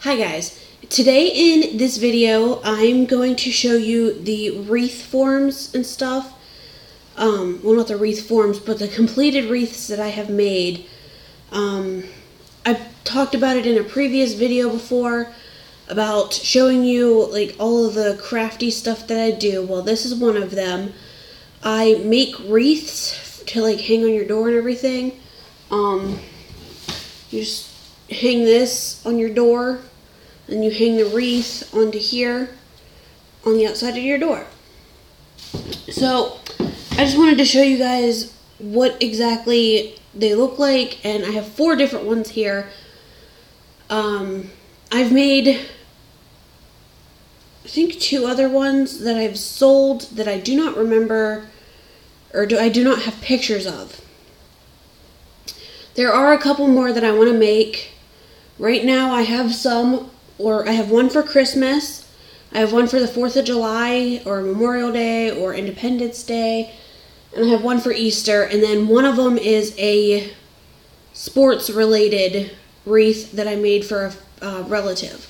Hi guys, today in this video I'm going to show you the wreath forms and stuff. Well, not the wreath forms, but the completed wreaths that I have made. I've talked about it in a previous video before about showing you like all of the crafty stuff that I do. Well, this is one of them. I make wreaths to like hang on your door and everything. You just hang this on your door, and you hang the wreath onto here on the outside of your door. So I just wanted to show you guys what exactly they look like, and I have 4 different ones here. I've made, I think, 2 other ones that I've sold that I do not remember, or I do not have pictures of. There are a couple more that I want to make. Right now I have some, or I have one for Christmas, I have one for the 4th of July, or Memorial Day, or Independence Day, and I have one for Easter, and then one of them is a sports-related wreath that I made for a relative.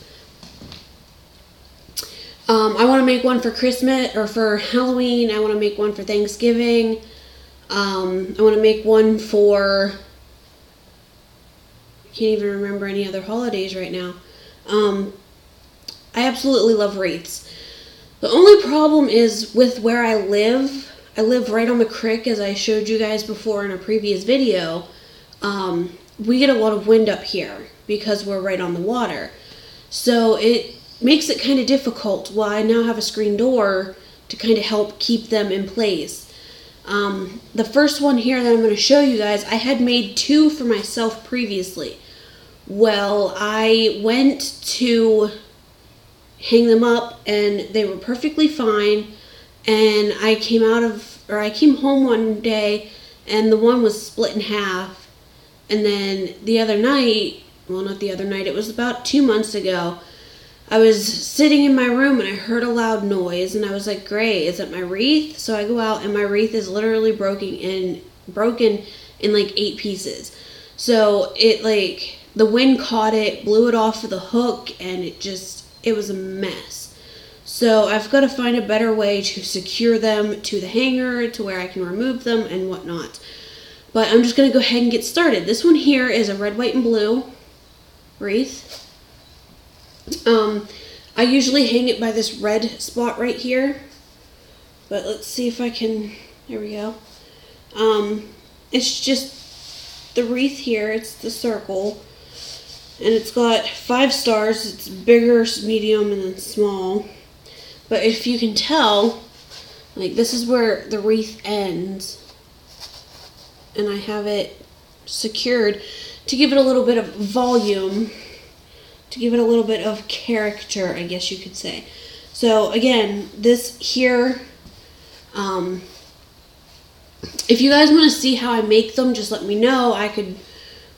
I want to make one for Christmas, or for Halloween. I want to make one for Thanksgiving. I want to make one for, I can't even remember any other holidays right now. I absolutely love wreaths. The only problem is with where I live. I live right on the creek, as I showed you guys before in a previous video. We get a lot of wind up here because we're right on the water. So it makes it kind of difficult. Well, I now have a screen door to kind of help keep them in place. The first one here that I'm going to show you guys, I had made 2 for myself previously. Well, I went to hang them up and they were perfectly fine, and I came home one day and the one was split in half, and then the other night, well, not the other night, it was about 2 months ago, I was sitting in my room and I heard a loud noise, and I was like, great, is it my wreath? So I go out and my wreath is literally broken in like 8 pieces. So it, like, the wind caught it, blew it off of the hook, and it was a mess. So I've got to find a better way to secure them to the hanger to where I can remove them and whatnot. But I'm just going to go ahead and get started. This one here is a red, white, and blue wreath. I usually hang it by this red spot right here, but let's see if I can, there we go. It's just the wreath here, it's the circle, and it's got 5 stars. It's bigger, medium, and then small. But if you can tell, like, this is where the wreath ends, and I have it secured to give it a little bit of volume, to give it a little bit of character, I guess you could say. So again, this here, if you guys want to see how I make them, just let me know. I could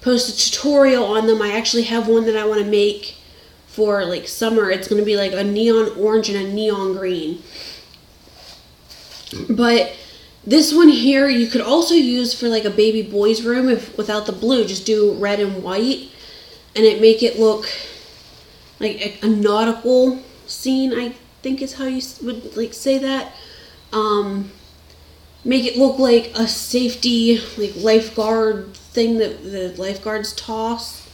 post a tutorial on them. I actually have one that I want to make for like summer. It's going to be like a neon orange and a neon green. But this one here you could also use for like a baby boy's room without the blue. Just do red and white, and it make it look like a nautical scene, I think is how you would like say that. Make it look like a safety, like, lifeguard thing that the lifeguards toss.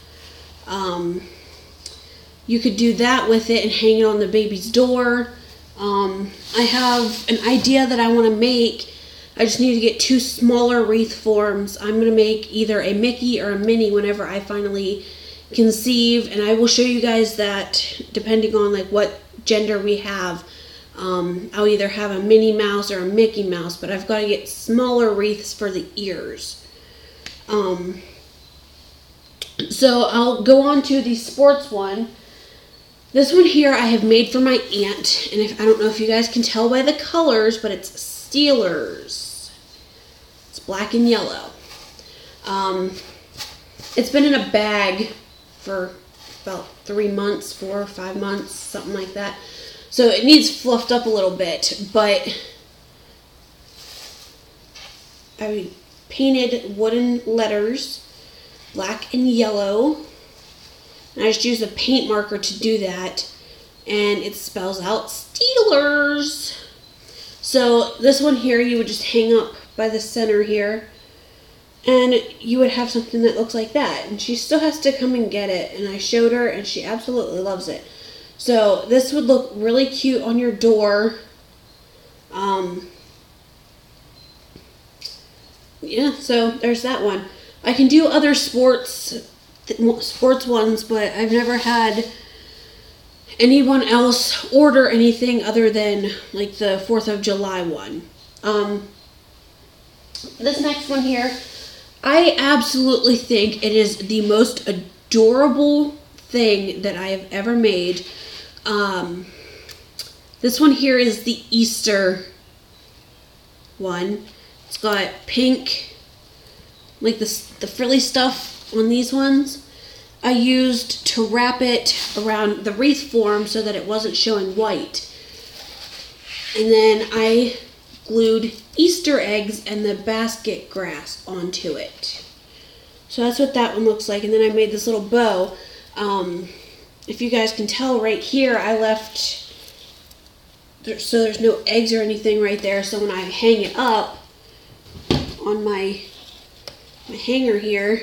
You could do that with it and hang it on the baby's door. I have an idea that I want to make. I just need to get 2 smaller wreath forms. I'm going to make either a Mickey or a Minnie whenever I finally conceive, and I will show you guys that depending on like what gender we have. I'll either have a Minnie Mouse or a Mickey Mouse, but I've got to get smaller wreaths for the ears. So I'll go on to the sports one. This one here I have made for my aunt, and I don't know if you guys can tell by the colors, but it's Steelers. It's black and yellow. It's been in a bag for about 3 months, 4 or 5 months, something like that. So it needs fluffed up a little bit, but I painted wooden letters, black and yellow, And I just used a paint marker to do that. And it spells out Steelers. So this one here, you would just hang up by the center here. And you would have something that looks like that. And she still has to come and get it. And I showed her, and she absolutely loves it. So this would look really cute on your door. Yeah, so there's that one. I can do other sports ones, but I've never had anyone else order anything other than like the 4th of July one. This next one here, I absolutely think it is the most adorable thing that I have ever made. This one here is the Easter one. It's got pink, like the frilly stuff on these ones. I used to wrap it around the wreath form so that it wasn't showing white. And then I glued Easter eggs and the basket grass onto it. So that's what that one looks like. And then I made this little bow. If you guys can tell right here, I left, so there's no eggs or anything right there. So when I hang it up on my hanger here,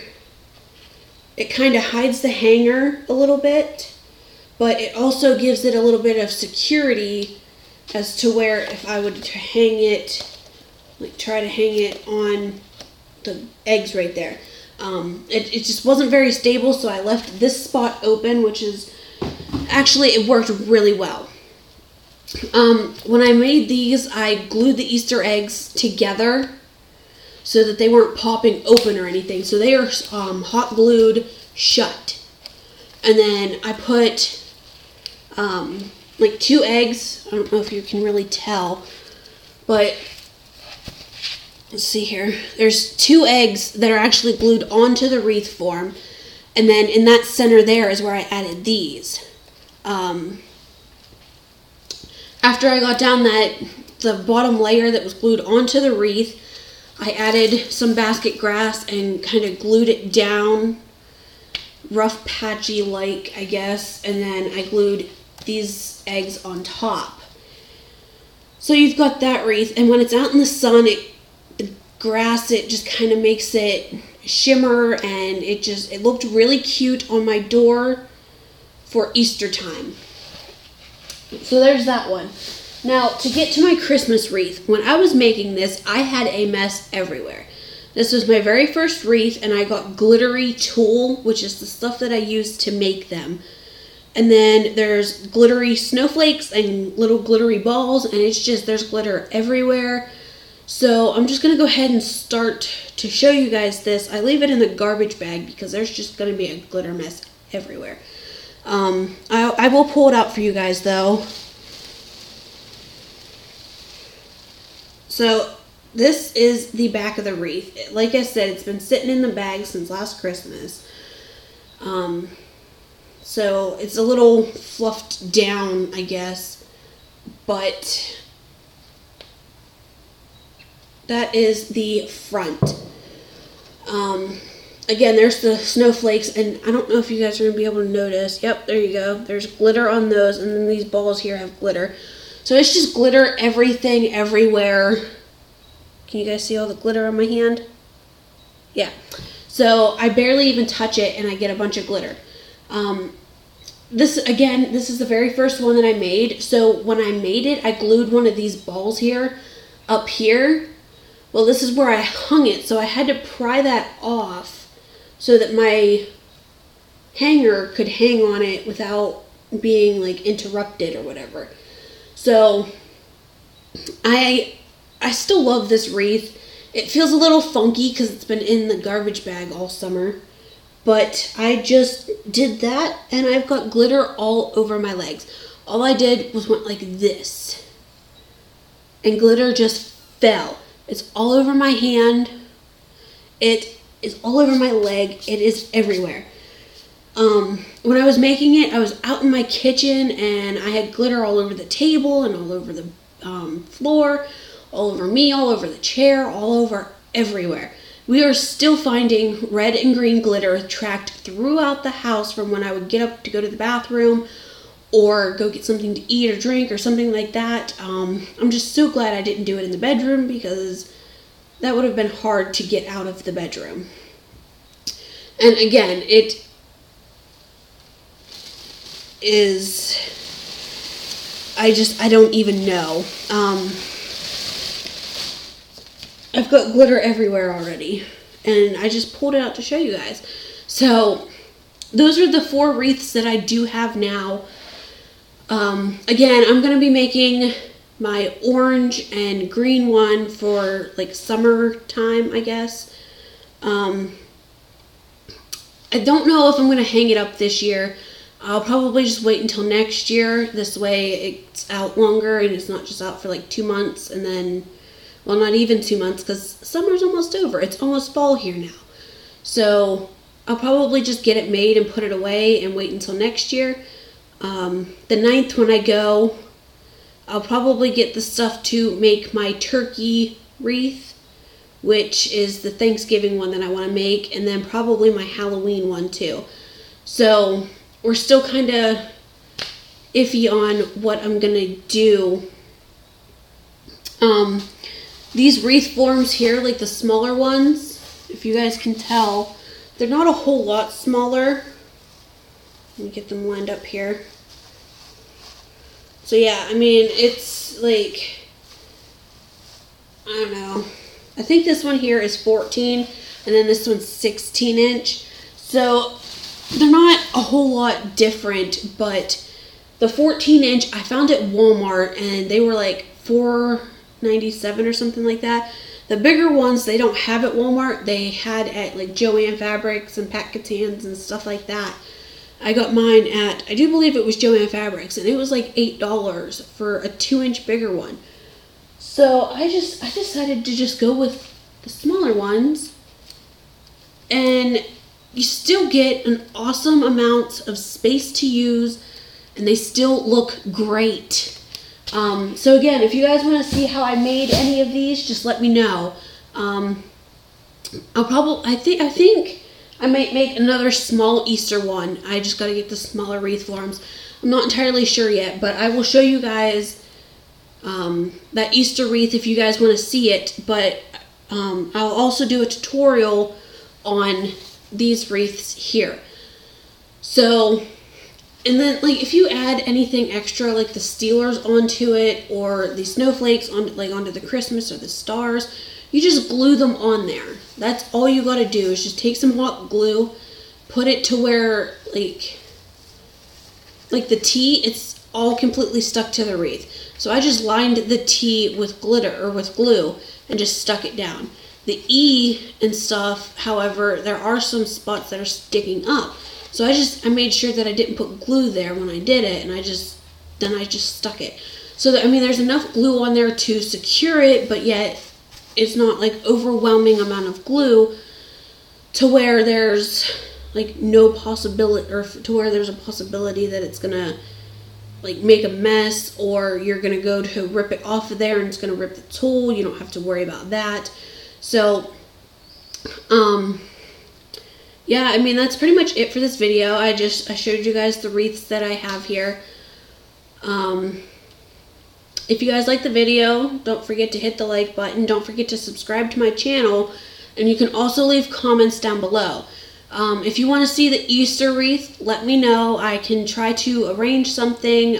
it kind of hides the hanger a little bit, but it also gives it a little bit of security as to where if I would hang it, like try to hang it on the eggs right there. It just wasn't very stable, so I left this spot open, which is, actually it worked really well. When I made these, I glued the Easter eggs together so that they weren't popping open or anything. So they are hot glued shut. And then I put like 2 eggs. I don't know if you can really tell, but let's see here. There's 2 eggs that are actually glued onto the wreath form. And then in that center there is where I added these. After I got down the bottom layer that was glued onto the wreath, I added some basket grass and kind of glued it down, rough patchy like, I guess, and then I glued these eggs on top. So you've got that wreath, and when it's out in the sun, the grass, it just kind of makes it shimmer, and it looked really cute on my door for Easter time. So there's that one. Now, to get to my Christmas wreath, when I was making this, I had a mess everywhere. This was my very first wreath, and I got glittery tulle, which is the stuff that I used to make them. And then there's glittery snowflakes and little glittery balls, and it's just, there's glitter everywhere. So I'm just going to go ahead and start to show you guys this. I leave it in the garbage bag because there's just going to be a glitter mess everywhere. I will pull it out for you guys, though. So this is the back of the wreath. Like I said, it's been sitting in the bag since last Christmas. So it's a little fluffed down, I guess. But that is the front. Again, there's the snowflakes, and I don't know if you guys are going to be able to notice. Yep, there you go. There's glitter on those, and then these balls here have glitter. So it's just glitter everything, everywhere. Can you guys see all the glitter on my hand? Yeah. So I barely even touch it, and I get a bunch of glitter. This is the very first one that I made. So when I made it, I glued one of these balls here, up here. Well, this is where I hung it, so I had to pry that off so that my hanger could hang on it without being like interrupted or whatever. So I still love this wreath. It feels a little funky because it's been in the garbage bag all summer. But I just did that, and I've got glitter all over my legs. All I did was went like this, and glitter just fell. It's all over my hand. It is all over my leg. It is everywhere. When I was making it, I was out in my kitchen, and I had glitter all over the table and all over the floor, all over me, all over the chair, all over everywhere. we are still finding red and green glitter tracked throughout the house from when I would get up to go to the bathroom or go get something to eat or drink or something like that. I'm just so glad I didn't do it in the bedroom, because that would have been hard to get out of the bedroom. And again, it is, I don't even know. I've got glitter everywhere already, and I just pulled it out to show you guys. So those are the 4 wreaths that I do have now. Again, I'm going to be making my orange and green one for like summertime, I guess. I don't know if I'm going to hang it up this year. I'll probably just wait until next year. This way it's out longer and it's not just out for like 2 months and then, well, not even 2 months, because summer's almost over. It's almost fall here now. So I'll probably just get it made and put it away and wait until next year. The 9th when I go, I'll probably get the stuff to make my turkey wreath, which is the Thanksgiving one that I want to make, and then probably my Halloween one too. So we're still kind of iffy on what I'm going to do. These wreath forms here, like the smaller ones, if you guys can tell, they're not a whole lot smaller. Let me get them lined up here. So yeah, I mean, it's like, I don't know. I think this one here is 14, and then this one's 16 inch. So they're not a whole lot different, but the 14 inch, I found at Walmart, and they were like $4.97 or something like that. The bigger ones, they don't have at Walmart. They had at like Joann Fabrics and Pat Catan's and stuff like that. I got mine at, I do believe it was Joann Fabrics, and it was like $8 for a 2-inch bigger one. So I decided to just go with the smaller ones, and you still get an awesome amount of space to use, and they still look great. So again, if you guys want to see how I made any of these, just let me know. I think I might make another small Easter one. I just got to get the smaller wreath forms. I'm not entirely sure yet, but I will show you guys that Easter wreath if you guys want to see it. But I'll also do a tutorial on these wreaths here. So, and then like if you add anything extra, like the Steelers onto it, or the snowflakes onto the Christmas or the stars, you just glue them on there. That's all you gotta do, is just take some hot glue, put it to where like the T, it's all completely stuck to the wreath. So I just lined the T with glitter or with glue and just stuck it down. The E and stuff, however, there are some spots that are sticking up. So I made sure that I didn't put glue there when I did it, and then I just stuck it. So that, I mean, there's enough glue on there to secure it, but yet it's not like overwhelming amount of glue to where there's like no possibility, or to where there's a possibility that it's gonna like make a mess, or you're gonna go to rip it off of there and it's gonna rip the tool. You don't have to worry about that. So yeah, I mean, that's pretty much it for this video. I showed you guys the wreaths that I have here. If you guys like the video, don't forget to hit the like button. Don't forget to subscribe to my channel, and you can also leave comments down below. If you want to see the Easter wreath, let me know. I can try to arrange something.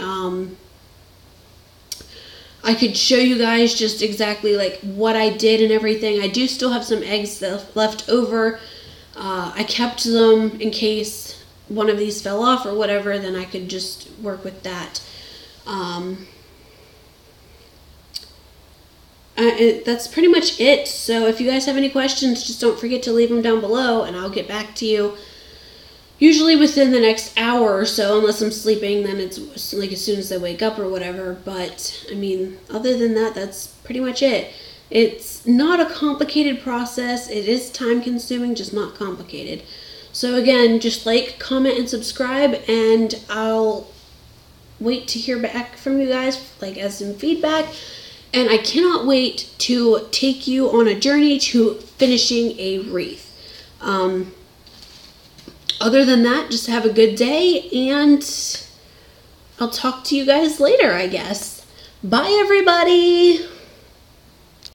I could show you guys just exactly like what I did and everything. I do still have some eggs left over. I kept them in case one of these fell off or whatever, then I could just work with that. That's pretty much it. So if you guys have any questions, just don't forget to leave them down below, and I'll get back to you usually within the next hour or so, unless I'm sleeping, then it's like as soon as I wake up or whatever. But I mean, other than that, that's pretty much it. It's not a complicated process. It is time consuming, just not complicated. So again, just like, comment, and subscribe, and I'll wait to hear back from you guys, like as some feedback. And I cannot wait to take you on a journey to finishing a wreath. Other than that, just have a good day, and I'll talk to you guys later, I guess. Bye, everybody!